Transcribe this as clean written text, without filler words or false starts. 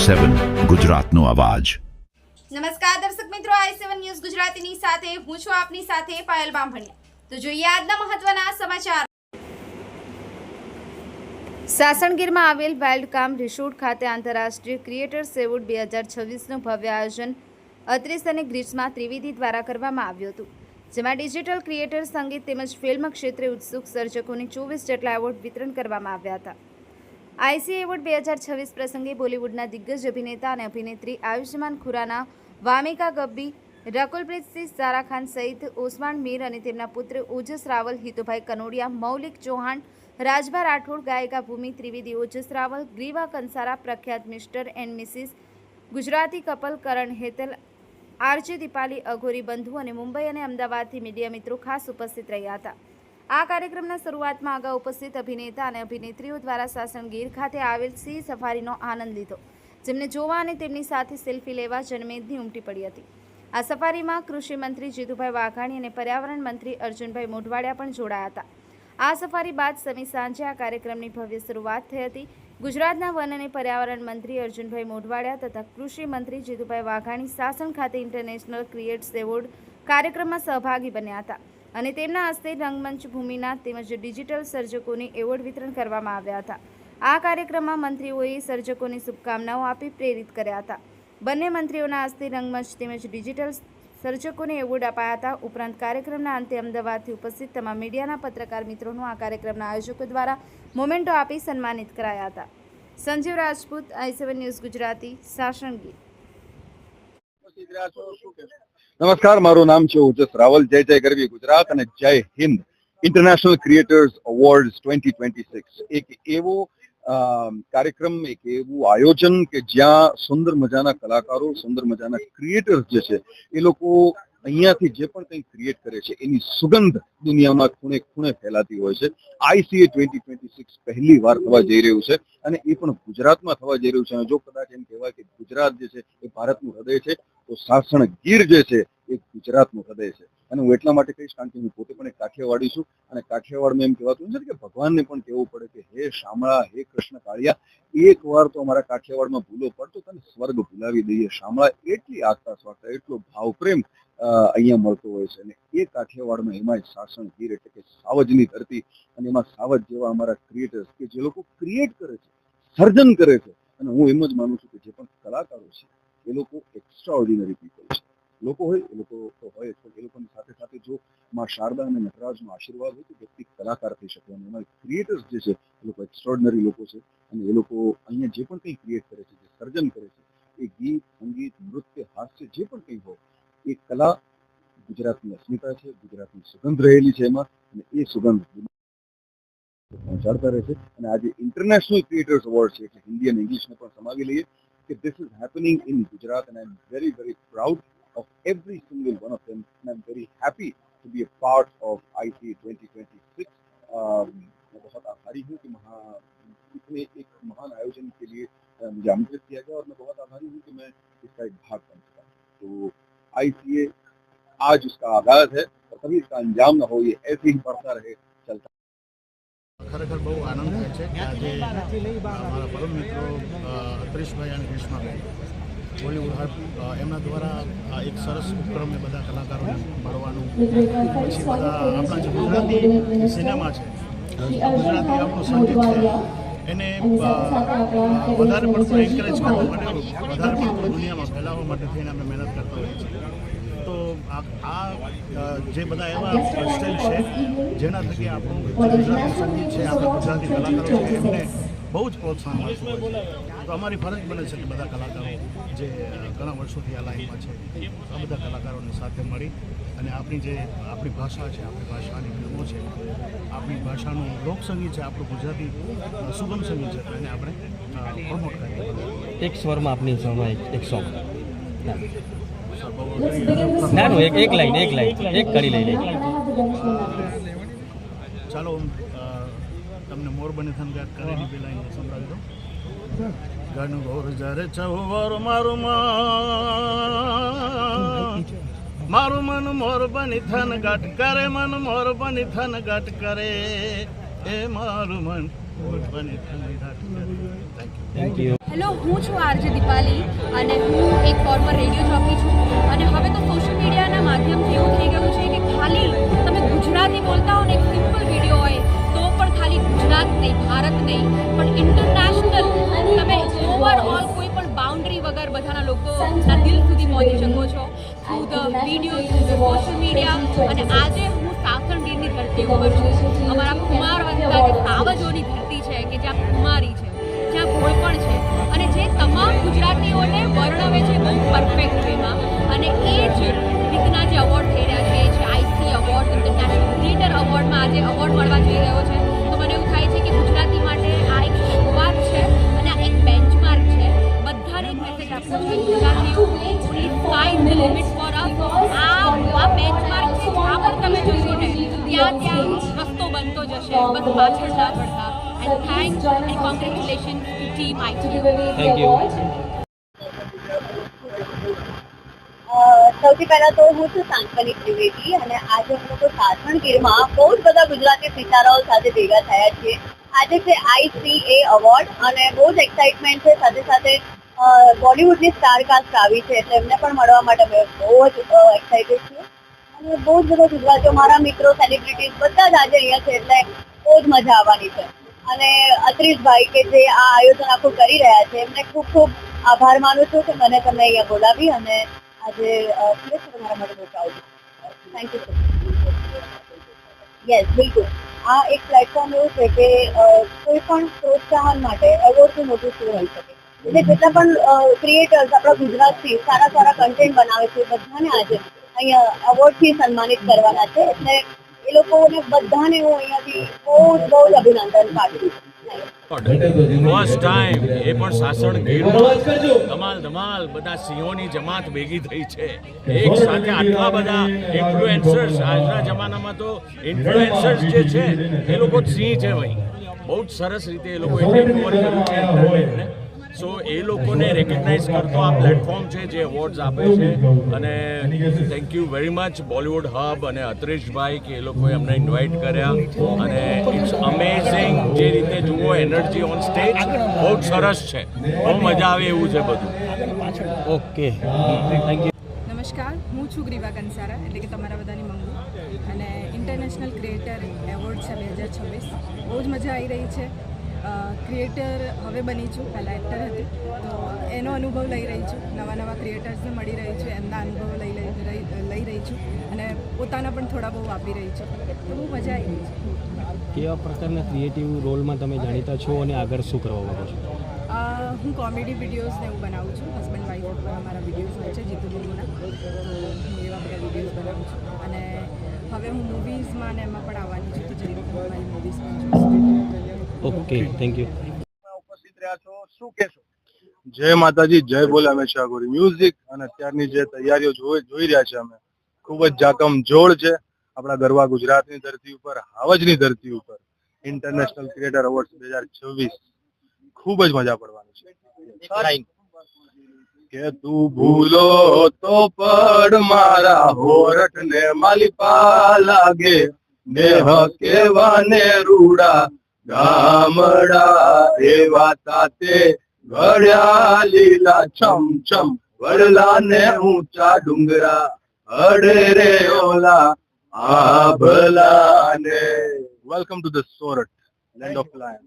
i7 ગુજરાતનો અવાજ। નમસ્કાર દર્શક મિત્રો, i7 ન્યૂઝ ગુજરાતીની સાથે હું છું આપની સાથે પાયલ બામભણિયા। તો જોઈએ આજના મહત્વના સમાચાર। સાસણગીરમાં આવેલ વેલ્ડકામ રિસોર્ટ ખાતે આંતરરાષ્ટ્રીય ક્રિએટર્સ એવોર્ડ 2026નું ભવ્ય આયોજન અત્રિસ અને ગ્રીષ્મા ત્રિવેદી દ્વારા કરવામાં આવ્યું હતું, જેમાં ડિજિટલ ક્રિએટર, સંગીત તેમજ ફિલ્મ ક્ષેત્રે ઉત્સુક સર્જકોને 24 જેટલા એવોર્ડ વિતરણ કરવામાં આવ્યા હતા। આઈસીએ એવોર્ડ 2026 પ્રસંગે બોલિવૂડના દિગ્ગજ અભિનેતા અને અભિનેત્રી આયુષ્માન ખુરાના, વામિકા ગબ્બી, રકુલપ્રીત સિંહ, ઝારા ખાન સહિત ઓસમાન મીર અને તેમના પુત્ર ઓજસ રાવલ, હિતુભાઈ કનોડિયા, મૌલિક ચૌહાણ, રાજભા રાઠોડ, ગાયિકા ભૂમિ ત્રિવેદી, ઓજસ રાવલ, ગ્રીવા કંસારા, પ્રખ્યાત Mr and Mrs Gujarati couple Karan Hetal, RJ Dipali, Aghori Bandhu અને મુંબઈ અને અમદાવાદથી મીડિયા મિત્રો ખાસ ઉપસ્થિત રહ્યા હતા। આ કાર્યક્રમના શરૂઆતમાં અગાઉ ઉપસ્થિત અભિનેતા અને અભિનેત્રીઓ દ્વારા સાસણગીર ખાતે આવેલ સિંહ સફારીનો આનંદ લીધો, જેમને જોવા અને તેમની સાથે સેલ્ફી લેવા જનમેદની ઉમટી પડી હતી। આ સફારીમાં કૃષિ મંત્રી જીતુભાઈ વાઘાણી અને પર્યાવરણ મંત્રી અર્જુનભાઈ મોઢવાડિયા પણ જોડાયા હતા। આ સફારી બાદ સમી સાંજે આ કાર્યક્રમની ભવ્ય શરૂઆત થઈ હતી। ગુજરાતના વન અને પર્યાવરણ મંત્રી અર્જુનભાઈ મોઢવાડિયા તથા કૃષિ મંત્રી જીતુભાઈ વાઘાણી સાસણ ખાતે ઇન્ટરનેશનલ ક્રિએટર્સ એવોર્ડ કાર્યક્રમમાં સહભાગી બન્યા હતા અને તેમના હસ્તે રંગમંચ ભૂમિના તેમજ ડિજિટલ સર્જકોને એવોર્ડ વિતરણ કરવામાં આવ્યા હતા। આ કાર્યક્રમમાં મંત્રીઓએ સર્જકોને શુભકામનાઓ આપી પ્રેરિત કર્યા હતા। બંને મંત્રીઓના હસ્તે રંગમંચ તેમજ ડિજિટલ સર્જકોને એવોર્ડ અપાયા હતા। ઉપરાંત કાર્યક્રમના અંતે અમદાવાદથી ઉપસ્થિત તમામ મીડિયાના પત્રકાર મિત્રોનું આ કાર્યક્રમના આયોજકો દ્વારા મોમેન્ટો આપી સન્માનિત કરાયા હતા। Sanjiv Rajput, i7 news Gujarati, Sasan Gir. નમસ્કાર, મારું નામ છે ઓજસ રાવલ। જય જય ગરવી ગુજરાત અને જય હિન્દ। ઇન્ટરનેશનલ ક્રિએટર્સ એવોર્ડ્સ 2026 એક એવો કાર્યક્રમ, એક એવું આયોજન કે જ્યાં સુંદર મજાના કલાકારો, સુંદર મજાના ક્રિએટર્સ જે છે એ લોકો અહીંયાથી જે પણ કંઈ ક્રિએટ કરે છે એની સુગંધ દુનિયામાં ખૂણે ખૂણે ફેલાતી હોય છે। આઈસીએ 2026 પહેલી વાર થવા જઈ રહ્યું છે અને એ પણ ગુજરાતમાં થવા જઈ રહ્યું છે। અને જો કદાચ એમ કહેવાય કે ગુજરાત જે છે એ ભારતનું હૃદય છે, તો સાસણગીર જે છે એ ગુજરાતનું હૃદય છે। અને હું એટલા માટે કહીશ કારણ કે હું પોતે પણ એક કાઠિયાવાડી છું અને કાઠિયાવાડમાં એમ કહેવાતું છે કે ભગવાનને પણ કહેવું પડે કે હે શામળા, હે કૃષ્ણ કાળિયા, એક વાર તો અમારા કાઠિયાવાડમાં ભૂલો પડતો તને સ્વર્ગ ભૂલાવી દઈએ શામળા। એટલી આસ્થા સ્વાર્થા, એટલો ભાવ પ્રેમ અહીંયા મળતો હોય છે। અને એ કાઠિયાવાડમાં એમાં સાસણગીર એટલે કે સાવજની ધરતી, અને એમાં સાવજ જેવા અમારા ક્રિએટર્સ કે જે લોકો ક્રિએટ કરે છે, સર્જન કરે છે। અને હું એમ જ માનું છું કે જે પણ કલાકારો છે એ લોકો એક્સ્ટ્રા ઓર્ડિનરી પીપલ છે। લોકો હોય એ લોકો તો હોય જ, પણ એ લોકોની સાથે સાથે જો માં શારદા અને નટરાજનો આશીર્વાદ હોય તો વ્યક્તિ કલાકાર થઈ શકે। અને એમાં ક્રિએટર્સ જે છે એ લોકો એક્સ્ટ્રાઓર્ડિનરી લોકો છે અને એ લોકો અહીંયા જે પણ કંઈ ક્રિએટ કરે છે, જે સર્જન કરે છે, એ ગીત, સંગીત, નૃત્ય, હાસ્ય જે પણ કંઈ હોય એ કલા ગુજરાતની અસ્મિતા છે, ગુજરાતની સુગંધ રહેલી છે એમાં, અને એ સુગંધ પહોંચાડતા રહે છે। અને આજે ઇન્ટરનેશનલ ક્રિએટર્સ એવોર્ડ છે એટલે હિન્દી અને ઇંગ્લિશને પણ સમાવી લઈએ કે this is happening in Gujarat and I am very very proud of every single one of them, and I'm very happy to be a part of ICA 2026। मैं बहुत आभारी हूँ कि इतने एक महान आयोजन के लिए मुझे आमंत्रित किया गया और मैं बहुत आभारी हूँ कि मैं इसका एक भाग बन सका। तो ICA आज उसका आगाज है और कभी इसका अंजाम न हो, ये ऐसे ही बढ़ता रहे, चलता। ખરેખર બહુ આનંદ થાય છે કે આજે મારા પરમ મિત્રો અત્રિસભાઈ અને ગ્રીષ્માભાઈ બોલિવૂડ એમના દ્વારા એક સરસ ઉપક્રમને બધા કલાકારોને મળવાનું, પછી બધા આપણા જે ગુજરાતી સિનેમા છે, ગુજરાતી આપણું સંગીત છે એને વધારે પડતું એન્કરેજ કરવા માટે, વધારે પડતું દુનિયામાં ફેલાવવા માટે થઈને અમે મહેનત કરતા હોઈએ છીએ। તો આ જે બધા એવા સ્ટાઇલ છે જેના થકી આપણું ગુજરાતી સંગીત છે, આપણા ગુજરાતી કલાકારો છે એમને બહુ જ પ્રોત્સાહન મળતું હોય છે। તો અમારી ફરજ બને છે કે બધા કલાકારો જે ઘણા વર્ષોથી આ લાઈનમાં છે આ બધા કલાકારોને સાથે મળી અને આપણી ભાષા છે, આપણી ભાષાની ફિલ્મો છે, આપણી ભાષાનું લોકસંગીત છે, આપણું ગુજરાતી સુગમ સંગીત છે એને આપણે પ્રમોટ કરીએ। એક સ્વરમાં આપની સમય એક સોંગ ના એક લાઈન એક કડી લઈ લઈએ। ચાલો તમને મોર બને થન ગાત કરેલી બે લાઈન સંભળાવી દો। ગાનું ઘોર જ્યારે ચહુવર મારું મન મોર બની થન ગાટ કરે, મન મોર બની થન ગાટ કરે, એ મારું મન મોર બની થન ગાટ કરે। Thank you. હેલો, હું છું આરજે દીપાલી અને હું એક ફોર્મર રેડિયો જોકી છું અને હવે તો સોશિયલ મીડિયાના માધ્યમથી એવું થઈ ગયું છે કે ખાલી તમે ગુજરાતી બોલતા હો ને એક સિમ્પલ વિડીયો હોય તો પણ ખાલી ગુજરાત નહીં, ભારત નહીં, પણ ઇન્ટરનેશનલ તમે ઓવરઓલ કોઈ પણ બાઉન્ડ્રી વગર બધાના લોકોના દિલ સુધી પહોંચી શકો છો through the video, through the social media. અને આજે હું સાસણગીરની ધરતી ઉપર છું. અમારા કુમાર વંતા જે સાવજોની ધરતી છે કે જ્યાં કુમારી છે, જ્યાં ભોળપણ છે અને જે તમામ ગુજરાતીઓને વર્ણવે છે બહુ પરફેક્ટ વેમાં. અને એ જ રીતના જે એવોર્ડ થઈ રહ્યા છે, જે આઈસી એવોર્ડ, ઇન્ટરનેશનલ ક્રિએટર એવોર્ડમાં આજે એવોર્ડ મળવા જઈ રહ્યો છે, તો મને એવું થાય છે કે ગુજરાતી માટે આ એક શરૂઆત છે અને આ એક બેન્ચમાર્ક છે. બધાને એક મેસેજ આપવો છે ગુજરાતીઓ, only sky is the limit for us. આ બેન્ચમાર્ક છે, જ્યાં પણ તમે જોશો ને ત્યાં રસ્તો બનતો જશે, બસ પાછળ ના પડતા. And thanks and congratulations to Team IT. Thank you. સૌથી પહેલા તો હું છું સાંકલી ત્રિવેદી અને આજે હું લોકો સાસણગીરમાં બહુ જ બધા ગુજરાતી સિતારાઓ સાથે ભેગા થયા છીએ. આજે છે ICA એવોર્ડ અને બહુ જ એક્સાઇટમેન્ટ છે. સાથે સાથે બોલિવૂડની સ્ટારકાસ્ટ આવી છે એટલે એમને પણ મળવા માટે અમે બહુ જ એક્સાઇટેડ છીએ. અને બહુ જ બધા ગુજરાતીઓ, મારા મિત્રો, સેલિબ્રિટીઝ બધા જ આજે અહીંયા છે એટલે બહુ જ મજા આવવાની છે. અને અત્રીશભાઈ કે જે આ આયોજન આખું કરી રહ્યા છે એમને ખૂબ ખૂબ આભાર માનું છું કે મને તમને અહીંયા બોલાવી અને આજે ખરેખર તમારા માટે બહુ પ્રાઉડ છું. Thank you. યસ, બિલકુલ. આ એક પ્લેટફોર્મ એવું છે કે કોઈ પણ પ્રોત્સાહન માટે એવોર્ડથી મોટું શું હોઈ શકે. એટલે જેટલા પણ ક્રિએટર્સ આપણા ગુજરાતથી સારા સારા કન્ટેન્ટ બનાવે છે બધાને આજે અહીંયા એવોર્ડથી સન્માનિત કરવાના છે. એટલે એ લોકોને બધાને હું અહીંયાથી બહુ જ અભિનંદન પાઠવું છું. ફર્સ્ટ ટાઈમ એ પણ સાસણગીરમાં ધમાલ બધા સિંહોની જમાત ભેગી થઈ છે એક સાથે. આટલા બધા ઇન્ફ્લુએન્સર્સ, આજના જમાનામાં તો ઇન્ફ્લુએન્સર્સ જે છે એ લોકો જ સિંહ છે ભાઈ. બહુ જ સરસ રીતે એ લોકોએ ટેક ઓવર કર્યું છે ઇન્ટરનેટને. સો એ લોકોને રેકગ્નાઇઝ કરતો આ પ્લેટફોર્મ છે જે એવોર્ડ્સ આપે છે. અને thank you very much Bollywood hub અને અત્રીશભાઈ કે એ લોકોએ અમને ઇન્વાઇટ કર્યા. અને ઇટ્સ અમેઝિંગ જે રીતે જુઓ એનર્જી ઓન સ્ટેજ બહુ જ સરસ છે, બહુ મજા આવે એવું છે બધું. Okay, thank you. નમસ્કાર, હું છું ગ્રીવા કંસારા એટલે કે તમારા બધાની મંગુ અને ઇન્ટરનેશનલ ક્રિએટર એવોર્ડ છે 2026. બહુ જ મજા આવી રહી છે. ક્રિએટર હવે બની છું, પહેલાં એક્ટર હતી તો એનો અનુભવ લઈ રહી છું. નવા ક્રિએટર્સને મળી રહી છું, એમના અનુભવો લઈ રહી છું અને પોતાના પણ થોડા બહુ આપી રહી છું. તો બહુ મજા આવી રહી છે. કેવા પ્રકારના ક્રિએટિવ રોલમાં તમે જાણીતા છો અને આગળ શું કરવા માંગો છો? હું કોમેડી વિડીયોઝને એવું બનાવું છું. હસબન્ડ વાઈફ ઉપર અમારા વિડીયોઝ હોય છે જીતુ બબુના, તો હું એવા બધા વિડીયોઝ બનાવું છું. અને હવે હું મૂવીઝમાં અને એમાં પણ આવવાની છું, તો જલ્દી મારી મૂવીઝમાં જોઈશું. Okay, thank you. ઉપસ્થિત રહ્યા છો, શું કહેશો? જય માતાજી, જય બોલે હંમેશા ગોરી. મ્યુઝિક અને અત્યારની જે તૈયારીઓ જોઈ રહ્યા છે અમે, ખૂબ જ જાકમ જોડ છે. આપણા ગરવા ગુજરાતની ધરતી ઉપર, હાવજની ધરતી ઉપર ઇન્ટરનેશનલ ક્રિએટર એવોર્ડ 2026 ખૂબ જ મજા પડવાની છે. કે તું ભૂલો તો પડ મારા હોરઠ ને માલિપા લાગે, દેહ કેવાને રૂડા ગામડા એવા તાતે ઘડ્યા લીલા છમ છમ, વડલા ને ઊંચા ડુંગરા અડે રે ઓલા આભલા ને. Welcome to the Sorath, land of Lions.